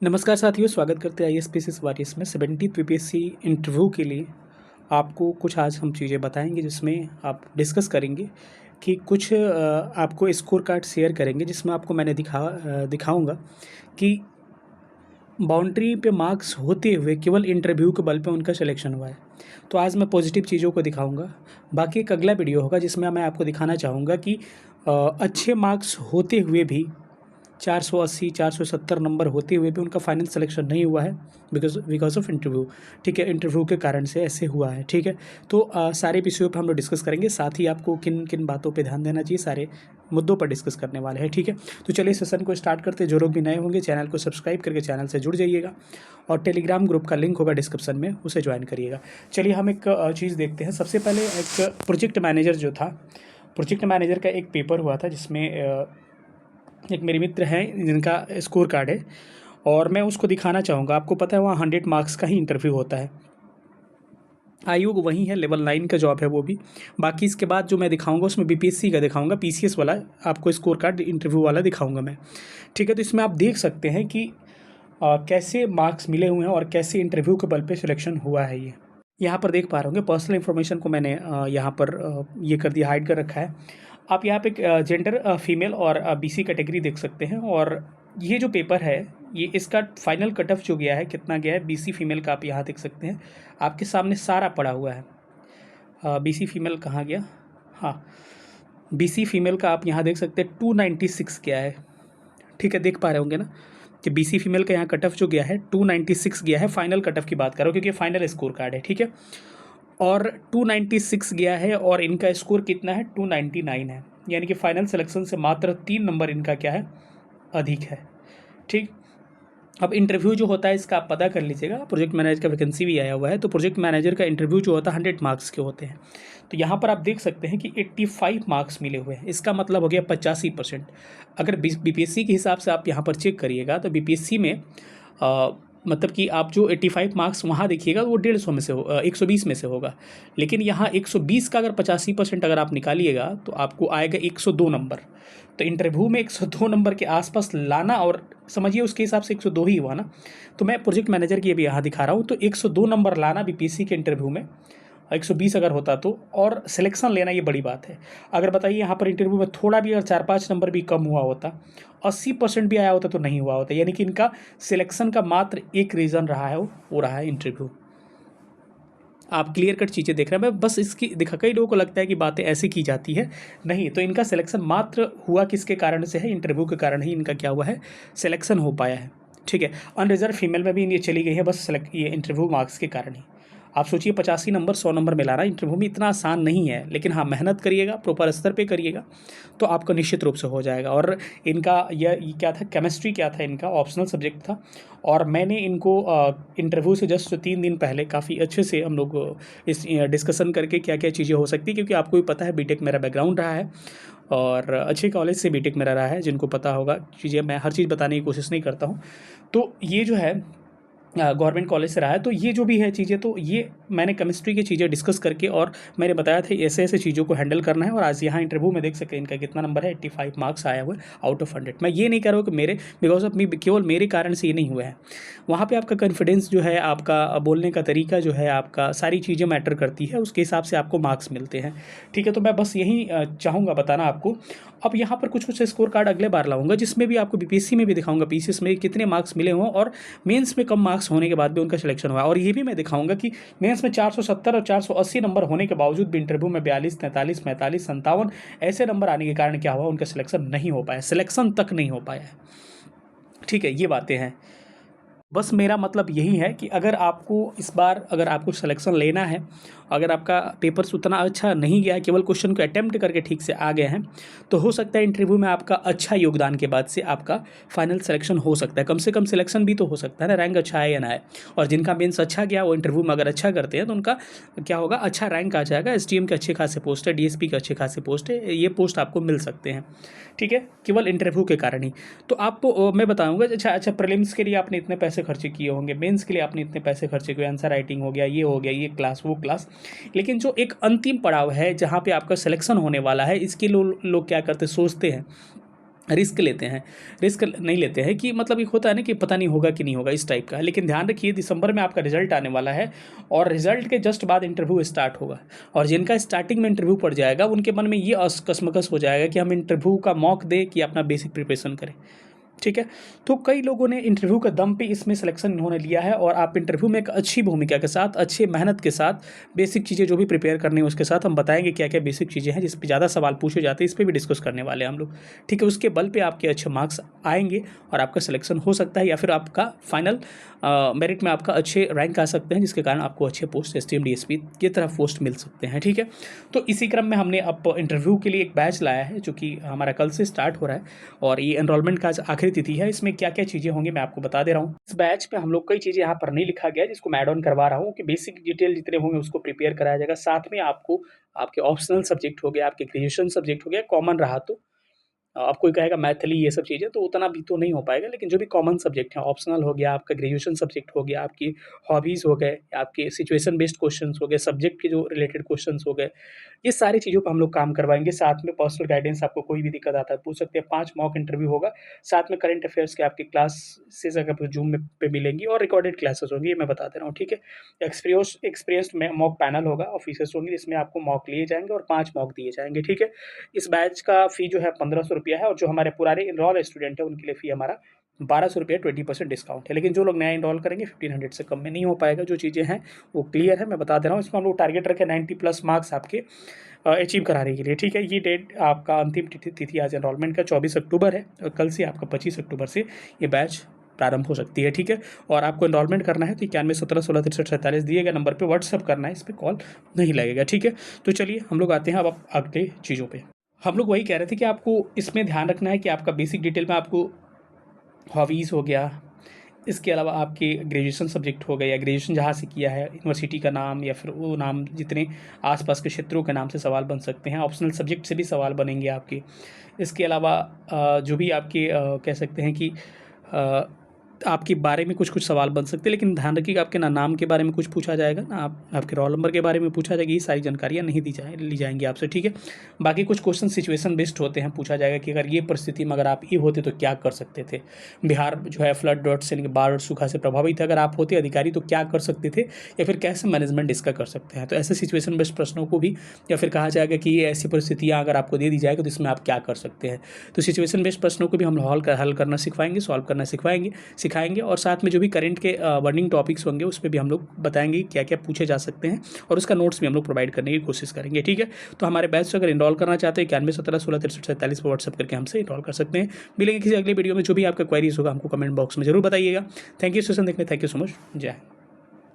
नमस्कार साथियों, स्वागत करते हैं आईएएस वारियस में 70th वीपीएससी इंटरव्यू के लिए। आपको कुछ आज हम चीज़ें बताएंगे जिसमें आप डिस्कस करेंगे कि कुछ आपको स्कोर कार्ड शेयर करेंगे जिसमें आपको मैंने दिखाऊंगा कि बाउंड्री पे मार्क्स होते हुए केवल इंटरव्यू के बल पे उनका सिलेक्शन हुआ है। तो आज मैं पॉजिटिव चीज़ों को दिखाऊंगा। बाकी एक अगला वीडियो होगा जिसमें मैं आपको दिखाना चाहूँगा कि अच्छे मार्क्स होते हुए भी 480 470 नंबर होते हुए भी उनका फाइनल सिलेक्शन नहीं हुआ है बिकॉज ऑफ इंटरव्यू। ठीक है, इंटरव्यू के कारण से ऐसे हुआ है। ठीक है, तो सारे विषयों पर हम लोग डिस्कस करेंगे, साथ ही आपको किन किन बातों पे ध्यान देना चाहिए, सारे मुद्दों पर डिस्कस करने वाले हैं। ठीक है, तो चलिए सेशन को स्टार्ट करते हैं। जो लोग भी नए होंगे चैनल को सब्सक्राइब करके चैनल से जुड़ जाइएगा और टेलीग्राम ग्रुप का लिंक होगा डिस्क्रिप्शन में, उसे ज्वाइन करिएगा। चलिए हम एक चीज़ देखते हैं। सबसे पहले एक प्रोजेक्ट मैनेजर जो था, प्रोजेक्ट मैनेजर का एक पेपर हुआ था जिसमें एक मेरे मित्र हैं जिनका स्कोर कार्ड है और मैं उसको दिखाना चाहूँगा। आपको पता है वहाँ 100 मार्क्स का ही इंटरव्यू होता है। आयोग वही है, लेवल 9 का जॉब है वो भी। बाकी इसके बाद जो मैं दिखाऊंगा उसमें बीपीएससी का दिखाऊंगा, पीसीएस वाला आपको स्कोर कार्ड इंटरव्यू वाला दिखाऊंगा मैं। ठीक है, तो इसमें आप देख सकते हैं कि कैसे मार्क्स मिले हुए हैं और कैसे इंटरव्यू के बल पे सिलेक्शन हुआ है। ये यहाँ पर देख पा रहे होंगे, पर्सनल इन्फॉर्मेशन को मैंने यहाँ पर ये कर दिया, हाइड कर रखा है। आप यहाँ पे जेंडर फीमेल और बीसी कैटेगरी देख सकते हैं। और ये जो पेपर है ये इसका फाइनल कट ऑफ जो गया है, कितना गया है बीसी फीमेल का, आप यहाँ देख सकते हैं। आपके सामने सारा पड़ा हुआ है। बीसी फीमेल कहाँ गया? हाँ, बीसी फीमेल का आप यहाँ देख सकते हैं 296 गया है। ठीक है, देख पा रहे होंगे ना कि बीसी फीमेल का यहाँ कट ऑफ जो गया है 296 गया है। फाइनल कट ऑफ की बात करो क्योंकि फाइनल स्कोर कार्ड है। ठीक है, और 296 गया है और इनका स्कोर कितना है? 299 है। यानी कि फाइनल सिलेक्शन से मात्र 3 नंबर इनका क्या है? अधिक है। ठीक, अब इंटरव्यू जो होता है इसका आप पता कर लीजिएगा। प्रोजेक्ट मैनेजर का वैकेंसी भी आया हुआ है, तो प्रोजेक्ट मैनेजर का इंटरव्यू जो होता है 100 मार्क्स के होते हैं। तो यहाँ पर आप देख सकते हैं कि 85 मार्क्स मिले हुए हैं। इसका मतलब हो गया 85%। अगर बीपीएससी के हिसाब से आप यहाँ पर चेक करिएगा तो बीपीएससी में मतलब कि आप जो 85 मार्क्स वहाँ देखिएगा वो 150 में से 120 में से होगा। लेकिन यहाँ 120 का अगर 85% अगर आप निकालिएगा तो आपको आएगा 102 नंबर। तो इंटरव्यू में 102 नंबर के आसपास लाना, और समझिए उसके हिसाब से 102 ही हुआ ना। तो मैं प्रोजेक्ट मैनेजर की अभी यहाँ दिखा रहा हूँ, तो 102 नंबर लाना बीपीएससी के इंटरव्यू में, 120 अगर होता तो, और सिलेक्शन लेना ये बड़ी बात है। अगर बताइए यहाँ पर इंटरव्यू में थोड़ा भी अगर 4-5 नंबर भी कम हुआ होता, 80% भी आया होता तो नहीं हुआ होता। यानी कि इनका सिलेक्शन का मात्र एक रीज़न रहा है, वो रहा है इंटरव्यू। आप क्लियर कट चीज़ें देख रहे हैं। मैं बस इसकी दिखा, कई लोगों को लगता है कि बातें ऐसे की जाती है, नहीं। तो इनका सिलेक्शन मात्र हुआ किसके कारण से है? इंटरव्यू के कारण ही इनका क्या हुआ है? सिलेक्शन हो पाया है। ठीक है, अनरिजर्व फीमेल में भी ये चली गई है बस ये इंटरव्यू मार्क्स के कारण ही। आप सोचिए 85 नंबर 100 नंबर में लाना इंटरव्यू में इतना आसान नहीं है, लेकिन हाँ मेहनत करिएगा, प्रॉपर स्तर पे करिएगा तो आपका निश्चित रूप से हो जाएगा। और इनका यह क्या था, केमिस्ट्री क्या था, इनका ऑप्शनल सब्जेक्ट था। और मैंने इनको इंटरव्यू से जस्ट 3 दिन पहले काफ़ी अच्छे से हम लोग इस डिस्कशन करके क्या क्या चीज़ें हो सकती है, क्योंकि आपको भी पता है बीटेक मेरा बैकग्राउंड रहा है और अच्छे कॉलेज से बीटेक मेरा रहा है। जिनको पता होगा चीज़ें, मैं हर चीज़ बताने की कोशिश नहीं करता हूँ। तो ये जो है गवर्नमेंट कॉलेज से रहा है, तो ये जो भी है चीज़ें, तो ये मैंने केमिस्ट्री की चीज़ें डिस्कस करके और मैंने बताया था ऐसे ऐसे चीज़ों को हैंडल करना है। और आज यहाँ इंटरव्यू में देख सकते हैं इनका कितना नंबर है, 85 मार्क्स आया हुआ है आउट ऑफ 100। मैं ये नहीं कह रहा हूँ कि मेरे बिकॉज ऑफ मी, केवल मेरे कारण से ये नहीं हुआ है। वहाँ पर आपका कॉन्फिडेंस जो है, आपका बोलने का तरीका जो है, आपका सारी चीज़ें मैटर करती है, उसके हिसाब से आपको मार्क्स मिलते हैं। ठीक है, तो मैं बस यही चाहूँगा बताना आपको। अब यहाँ पर कुछ कुछ स्कोर कार्ड अगले बार लाऊंगा जिसमें भी आपको बीपीएससी में भी दिखाऊंगा, पीसीएस में कितने मार्क्स मिले हों और मेंस में कम मार्क्स होने के बाद भी उनका सिलेक्शन हुआ। और ये भी मैं दिखाऊंगा कि मेंस में 470 और 480 नंबर होने के बावजूद भी इंटरव्यू में 42, 43, 45, 57 ऐसे नंबर आने के कारण क्या हुआ, उनका सिलेक्शन नहीं हो पाया, सिलेक्शन तक नहीं हो पाया है। ठीक है, ये बातें हैं। बस मेरा मतलब यही है कि अगर आपको इस बार अगर आपको सिलेक्शन लेना है, अगर आपका पेपर्स उतना अच्छा नहीं गया है, केवल क्वेश्चन को अटेम्प्ट करके ठीक से आ गए हैं, तो हो सकता है इंटरव्यू में आपका अच्छा योगदान के बाद से आपका फाइनल सिलेक्शन हो सकता है। कम से कम सिलेक्शन भी तो हो सकता है ना, रैंक अच्छा है या ना है। और जिनका मेंस अच्छा गया वो इंटरव्यू में अगर अच्छा करते हैं तो उनका क्या होगा, अच्छा रैंक आ जाएगा। एसडीएम के अच्छे खासे पोस्ट है, डीएसपी के अच्छे खासे पोस्ट है, ये पोस्ट आपको मिल सकते हैं। ठीक है, केवल इंटरव्यू के कारण ही। तो आपको मैं बताऊंगा, अच्छा प्रीलिम्स के लिए आपने इतने पैसे खर्चे किए होंगे, मेंस के लिए आपने इतने पैसे खर्चे किए, आंसर राइटिंग हो गया, ये क्लास वो क्लास, लेकिन जो एक अंतिम पड़ाव है जहाँ पे आपका सिलेक्शन होने वाला है, इसके लोग क्या करते सोचते हैं रिस्क लेते हैं, रिस्क नहीं लेते हैं कि मतलब एक होता है ना कि पता नहीं होगा कि नहीं होगा, इस टाइप का। लेकिन ध्यान रखिए दिसंबर में आपका रिजल्ट आने वाला है और रिजल्ट के जस्ट बाद इंटरव्यू स्टार्ट होगा, और जिनका स्टार्टिंग में इंटरव्यू पड़ जाएगा उनके मन में ये कसमकस हो जाएगा कि हम इंटरव्यू का मौका दें कि अपना बेसिक प्रिपरेशन करें। ठीक है, तो कई लोगों ने इंटरव्यू का दम पे इसमें सिलेक्शन इन्होंने लिया है, और आप इंटरव्यू में एक अच्छी भूमिका के साथ, अच्छी मेहनत के साथ, बेसिक चीज़ें जो भी प्रिपेयर करनी है उसके साथ हम बताएंगे क्या क्या बेसिक चीज़ें हैं जिस पे ज़्यादा सवाल पूछे जाते हैं, इस पर भी डिस्कस करने वाले हैं हम लोग। ठीक है, उसके बल पे आपके अच्छे मार्क्स आएंगे और आपका सिलेक्शन हो सकता है, या फिर आपका फाइनल मेरिट में आपका अच्छे रैंक आ सकते हैं, जिसके कारण आपको अच्छे पोस्ट STM DSP की तरह पोस्ट मिल सकते हैं। ठीक है, तो इसी क्रम में हमने अब इंटरव्यू के लिए एक बैच लाया है जो कि हमारा कल से स्टार्ट हो रहा है, और ये एनरोलमेंट का आज आखिरी तिथि है। इसमें क्या क्या चीज़ें होंगी मैं आपको बता दे रहा हूँ। इस बैच में हम लोग कई चीज़ें यहाँ पर नहीं लिखा गया है, जिसको मैं ऐड ऑन करवा रहा हूँ कि बेसिक डिटेल जितने होंगे उसको प्रिपेयर कराया जाएगा। साथ में आपको आपके ऑप्शनल सब्जेक्ट हो गया, आपके ग्रेजुएशन सब्जेक्ट हो गया, कॉमन रहा तो अब कोई कहेगा मैथिली ये सब चीज़ें तो उतना भी तो नहीं हो पाएगा, लेकिन जो भी कॉमन सब्जेक्ट है, ऑप्शनल हो गया, आपका ग्रेजुएशन सब्जेक्ट हो गया, आपकी हॉबीज़ हो गए, आपके सिचुएशन बेस्ड क्वेश्चंस हो गए, सब्जेक्ट के जो रिलेटेड क्वेश्चंस हो गए, ये सारी चीज़ों पर हम लोग काम करवाएंगे। साथ में पर्सनल गाइडेंस, आपको कोई भी दिक्कत आता है पूछ सकते हैं। 5 मॉक इंटरव्यू होगा, साथ में करंट अफेयर्स के आपकी क्लासेस अगर जूम में पे मिलेंगी, और रिकॉर्डेड क्लासेस होंगी, ये मैं बता दे रहा हूँ। ठीक है, एक्सपीरियंस्ड में मॉक पैनल होगा, ऑफिसर्स होंगे, जिसमें आपको मॉक लिए जाएंगे और 5 मॉक दिए जाएंगे। ठीक है, इस बैच का फ़ी जो है 1500 रुपया है, और जो हमारे पुराने इनरोल स्टूडेंट है उनके लिए फ़ी हमारा 1200 रुपया 20% डिस्काउंट है। लेकिन जो लोग नया इनरोल करेंगे 1500 से कम में नहीं हो पाएगा। जो चीज़ें हैं वो क्लियर है, मैं बता दे रहा हूँ। इसमें हम लोग टारगेट रखें 90+ मार्क्स आपके अचीव कराने के लिए। ठीक है, ये डेट आपका अंतिम तिथि आज एनरोलमेंट का 24 अक्टूबर है, और कल से आपका 25 अक्टूबर से ये बैच प्रारंभ हो सकती है। ठीक है, और आपको एनरोलमेंट करना है तो 9117166347 दिए गए नंबर पे व्हाट्सअप करना है, इस पर कॉल नहीं लगेगा। ठीक है, तो चलिए हम लोग आते हैं अब अगले चीज़ों पे। हम लोग वही कह रहे थे कि आपको इसमें ध्यान रखना है कि आपका बेसिक डिटेल में आपको हॉबीज़ हो गया, इसके अलावा आपके ग्रेजुएशन सब्जेक्ट हो गए, या ग्रेजुएशन जहाँ से किया है, यूनिवर्सिटी का नाम, या फिर वो नाम, जितने आसपास के क्षेत्रों के नाम से सवाल बन सकते हैं। ऑप्शनल सब्जेक्ट से भी सवाल बनेंगे आपके। इसके अलावा जो भी आपके कह सकते हैं कि आपके बारे में कुछ सवाल बन सकते हैं, लेकिन ध्यान रखिएगा आपके ना नाम के बारे में कुछ पूछा जाएगा, ना आपके रोल नंबर के बारे में पूछा जाएगा। ये सारी जानकारियाँ नहीं ली जाएंगी आपसे। ठीक है, बाकी कुछ क्वेश्चन सिचुएशन बेस्ड होते हैं, पूछा जाएगा कि अगर ये परिस्थिति में अगर आप ये होते तो क्या कर सकते थे। बिहार जो है फ्लड से बाढ़ और सूखा से प्रभावित है, अगर आप होते अधिकारी तो क्या कर सकते थे, या फिर कैसे मैनेजमेंट इसका कर सकते हैं। तो ऐसे सिचुएशन बेस्ड प्रश्नों को भी, या फिर कहा जाएगा कि ये ऐसी परिस्थितियाँ अगर आपको दे दी जाएगी तो इसमें आप क्या कर सकते हैं। तो सिचुएशन बेस्ड प्रश्नों को भी हम हल करना सिखाएंगे, सॉल्व करना सिखाएंगे, और साथ में जो भी करंट के बर्निंग टॉपिक्स होंगे उस पर भी हम लोग बताएंगे क्या क्या पूछे जा सकते हैं, और उसका नोट्स भी हम लोग प्रोवाइड करने की कोशिश करेंगे। ठीक है, तो हमारे बैच से अगर इनरोल करना चाहते हैं 9117166347 पर व्हाट्सअप करके हमसे इनरोल कर सकते हैं। मिलेंगे किसी अगले वीडियो में। जो भी आपका क्वेरीज होगा हमको कमेंट बॉक्स में जरूर बताइएगा। थैंक यू सेशन देखने, थैंक यू सो मच, जय हिंद।